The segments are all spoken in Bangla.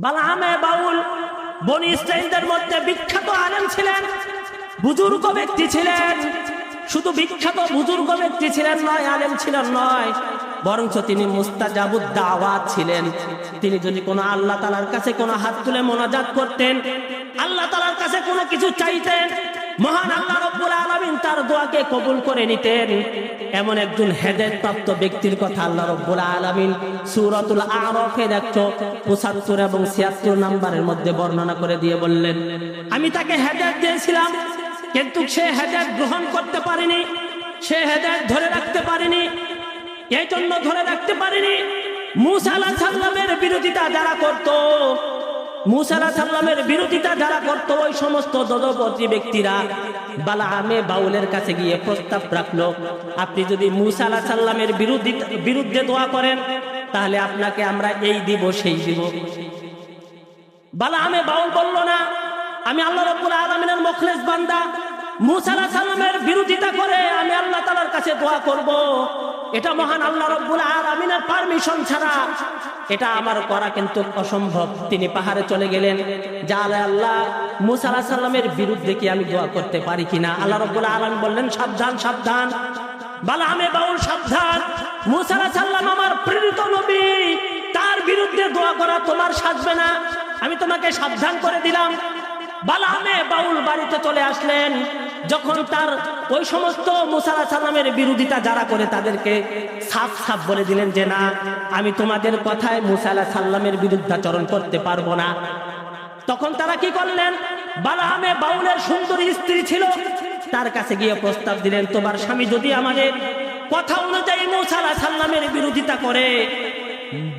বালামে বাউল বনি ইসরাইলদের মধ্যে বিখ্যাত আলেম ছিলেন, বুজুর্গ ব্যক্তি ছিলেন। শুধু বিখ্যাত বুজুর্গ ব্যক্তি ছিলেন নয়, আলেম ছিলেন নয়, বরঞ্চ তিনি মুস্তাজাবুদ দাওয়াত ছিলেন। তিনি যদি কোনো আল্লাহ তাআলার কাছে কোনো হাত তুলে মোনাজাত করতেন, আল্লাহ তাআলার কাছে কোনো কিছু চাইতেন, মহান আল্লাহ রাব্বুল আলামিন তার দোয়াকে কবুল করে নিতেন। এমন একজন হেদায়েতপ্রাপ্ত ব্যক্তির কথা আল্লাহ রাব্বুল আলামিন সূরাতুল আরাফের 175 এবং 76 নম্বরের মধ্যে বর্ণনা করে দিয়ে বললেন, আমি তাকে হেদায়েত দিয়েছিলাম, কিন্তু সে হেদায়েত গ্রহণ করতে পারেনি, সে হেদায়েত ধরে রাখতে পারেনি। এই জন্য ধরে রাখতে পারেনি মুসা আলাইহিস সালামের বিরোধিতা যারা করত, মুসা আলাইহিস সালামের বিরোধিতা যারা করত, ওই সমস্ত দলপতি ব্যক্তিরা বালামে বাউলের কাছে গিয়ে প্রস্তাব রাখলো, আপনি যদি মুসা আলাইহিস সালামের বিরুদ্ধে দোয়া করেন তাহলে আপনাকে আমরা এই দিব সেই দিব। বালামে বাউল বলল না, আমি আল্লাহ রাব্বুল আলামিনের মুখলেস বান্দা, মুসা আলাইহিস সালামের বিরোধিতা করে আমি আল্লাহ তাআলার কাছে দোয়া করব, এটা মহান আল্লাহ রাব্বুল আলামিনের পারমিশন ছাড়া এটা আমার করা কিন্তু অসম্ভব। তিনি পাহাড়ে চলে গেলেন, যা আল্লাহ মুসা আলাইহিস সালামের বিরুদ্ধে কি আমি দোয়া করতে পারি কিনা। আল্লাহ রাব্বুল আলামিন বললেন, সাবধান সাবধান বালামে বাউল, সাবধান, মুসা আলাইহিস সালাম আমার প্রেরিত নবী, তার বিরুদ্ধে দোয়া করা তোমার সাজবে না, আমি তোমাকে সাবধান করে দিলাম। বালামে বাউল বাড়িতে চলে আসলেন, যখন তার ওই সমস্ত মুসা আলাইহিস সালামের বিরোধিতা যারা করে তাদেরকে সাফ সাফ বলে দিলেন যে না, আমি তোমাদের কথায় মুসা আলাইহিস সালামের বিরুদ্ধাচরণ করতে পারবো না। তখন তারা কি করলেন, বালামে বাউলের সুন্দরী স্ত্রী ছিল, তার কাছে গিয়ে প্রস্তাব দিলেন, তোমার স্বামী যদি আমাদের কথা অনুযায়ী মুসা আলাইহিস সালামের বিরোধিতা করে,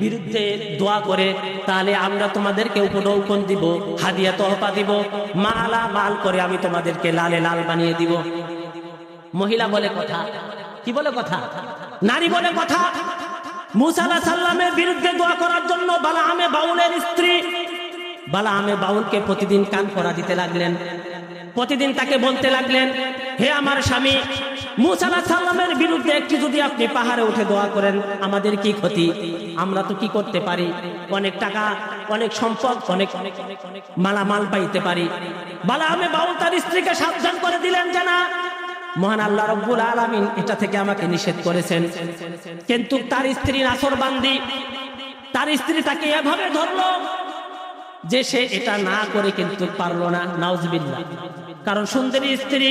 বিরুদ্ধে দোয়া করে, তাহলে আমরা তোমাদেরকে উপঢৌকন দিব, হাদিয়া তোহফা দিব, মালা মাল করে আমি তোমাদেরকে লালে লাল বানিয়ে দিব। মহিলা বলে কথা, কি বলে কথা, নারী বলে কথা। মুসা আলাইহিস সালামের বিরুদ্ধে দোয়া করার জন্য বালামে বাউলের স্ত্রী বালামে বাউলকে প্রতিদিন কান পরা দিতে লাগলেন, প্রতিদিন তাকে বলতে লাগলেন, হে আমার স্বামী, মুসা আলাইহিস সালামের বিরুদ্ধে একটু যদি আপনি পাহাড়ে উঠে দোয়া করেন আমাদের কি ক্ষতি, আমরা তো কি করতে পারি, অনেক টাকা, অনেক সম্পদ, অনেক মালামাল পাইতে পারি। বালামে বাউল তার স্ত্রীকে সাবধান করে দিলেন যে না, মহান আল্লাহ রাব্বুল আলামিন এটা থেকে আমাকে নিষেধ করেছেন। কিন্তু তার স্ত্রী নাফরবান্দি, তার স্ত্রী তাকে এভাবে ধরলো যে সে এটা না করে কিন্তু পারলো না, নাউজুবিল্লাহ। কারণ সুন্দরী স্ত্রী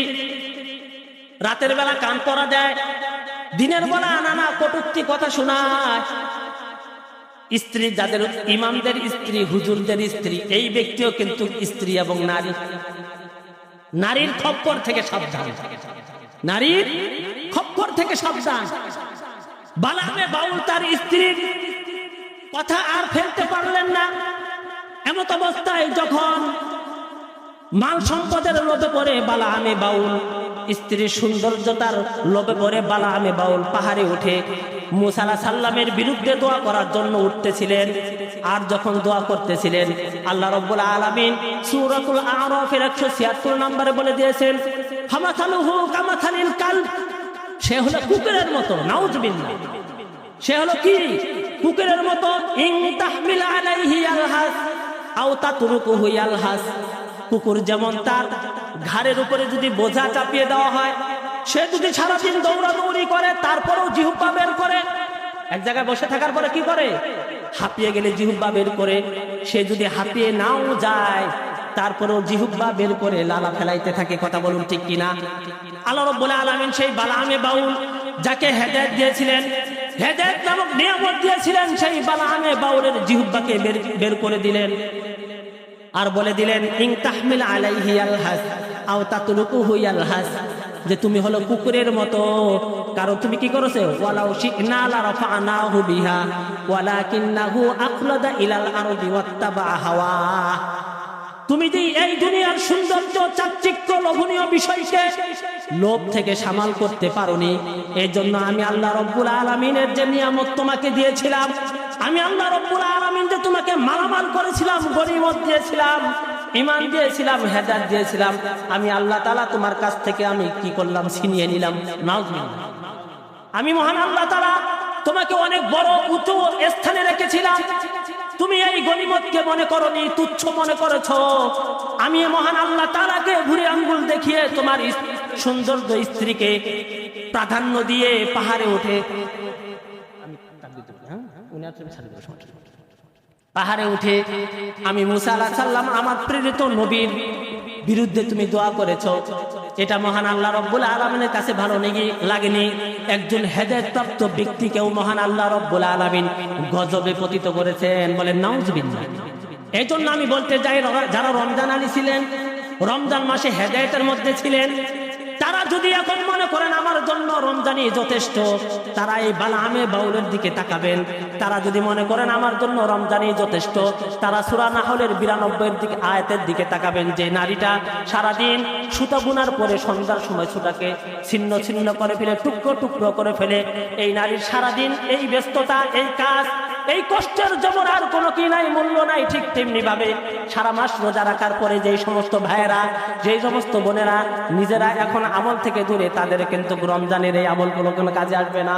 রাতের বেলা কান পরা দেয়, দিনের বেলা নানা কটূক্তি কথা শোনায়। স্ত্রী যাদের ইমামদের স্ত্রী, হুজুরদের স্ত্রী, এই ব্যক্তিও কিন্তু স্ত্রী এবং নারী, নারীর খপ্পর থেকে সাবধান, নারীর খপ্পর থেকে সাবধান। বালামে বাউল তার স্ত্রীর কথা আর ফেলতে পারলেন না। এমত অবস্থায় যখন মাল সম্পদের লোভে পড়ে বালামে বাউল, স্ত্রীর সৌন্দর্যতার লোভে পড়ে বালামে বাউল পাহাড়ে উঠে মুসা আলাইহিস সালামের বিরুদ্ধে দোয়া করার জন্য উঠতেছিলেন। আর যখন দোয়া করতেছিলেন, আল্লাহ রাব্বুল আলামিন সূরাতুল আরাফের 176 নম্বরে বলে দিয়েছেন, ফামাথালুহু কামাথালিল কালব, সে হলো কুকুরের মতো, নাউজুবিল্লাহ। সে হলো কি, কুকুরের মতো। ইন তাহমিল আলাইহি আলহাস আও তাতরুকুহু ইয়ালহাস, কুকুর যেমন তার ঘাড়ের উপরে যদি বোঝা চাপিয়ে দেওয়া হয়, সে যদি সারাদিন দৌড়াদৌড়ি করে তারপরেও জিহ্বা বের করে, এক জায়গায় বসে থাকার পরে কি করে, হাঁপিয়ে গেলে জিহ্বা বের করে, সে যদি হাঁপিয়ে নাও যায় তারপরেও জিহ্বা বের করে লালা ফেলাইতে থাকে। কথা বলুন ঠিক কিনা। আল্লাহ রাব্বুল আলামিন সেই বালামে বাউল যাকে হেদায়েত দিয়েছিলেন, হেদায়েত নামক নিয়ামত দিয়েছিলেন, সেই বালামে বাউলের জিহ্বাকে বের করে দিলেন আর বলে দিলেন, ইন তাহমিল আলাইহি আলহাস আও তাতরুকুহু ইয়ালহাস, যে তুমি হলো কুকুরের মতো। কারণ তুমি কি করেছো, ওয়ালাউ শি'না লা রাফা'নাহু বিহা ওয়ালাকিন্নাহু আখলাদা ইলাল আরদি ওয়াত্তাবা হাওয়া। তুমি যে এই দুনিয়ার সৌন্দর্য, চাকচিক্য, লোভনীয় বিষয়কে লোভ থেকে সামাল করতে পারোনি, এই জন্য আমি আল্লাহ রাব্বুল আলামিনের যে নিয়ামত তোমাকে দিয়েছিলাম, আমি আল্লাহ রাব্বুল আলামিন যে তোমাকে মালামাল করেছিলাম, গনিমত দিয়েছিলাম, ঈমান দিয়েছিলাম, হেদায়েত দিয়েছিলাম, আমি আল্লাহ তাআলা তোমার কাছ থেকে আমি কি করলাম, ছিনিয়ে নিলাম। নাউজুবিল্লাহ। আমি মহান আল্লাহ তাআলা তোমাকে অনেক বড় উঁচু স্থানে রেখেছিলাম, তুমি এই গনিমতকে মনে করনি, তুচ্ছ মনে করেছো। আমি মহান আল্লাহ তাআলাকে ঘুরে আঙ্গুল দেখিয়ে তোমার সৌন্দর্য স্ত্রীকে প্রাধান্য দিয়ে পাহাড়ে উঠে আমি মুসা আলাইহিস সালাম আমার প্রেরিত নবীর বিরুদ্ধে তুমি দোয়া করেছো। এটা মহান আল্লাহ রব্বুল আলামিনের কাছে ভালো লাগেনি। একজন হেদায়েতপ্রাপ্ত ব্যক্তিকেও মহান আল্লাহ রব্বুল আলামিন গজবে পতিত করেছেন, বলেন নাউজুবিল্লাহ। এই জন্য আমি বলতে যাই, যারা রমজান আলী ছিলেন, রমজান মাসে হেদায়েতের মধ্যে ছিলেন, তারা যদি এখন মনে করেন আমার জন্য রমজানই যথেষ্ট, তারা এই বালামে বাউলের দিকে তাকাবেন। তারা যদি মনে করেন আমার জন্য রমজানই যথেষ্ট, তারা সূরা নাহলের 92 দিকে আয়াতের দিকে তাকাবেন, যে নারীটা সারাদিন সুতা বুনার পরে সন্ধ্যার সময় সুতাকে ছিন্ন ছিন্ন করে ফেলে, টুকরো টুকরো করে ফেলে। এই নারীর সারাদিন এই ব্যস্ততা, এই কাজ, এই কষ্টের যেমন আর কোনো কি নাই, মূল্য নাই, ঠিক তেমনি ভাবে সারা মাস রোজা রাখার পরে যেই সমস্ত ভাইয়েরা, যেই সমস্ত বোনেরা নিজেরা এখন আমল থেকে দূরে, তাদের কিন্তু রমজানের এই আমলগুলো কোনো কাজে আসবে না।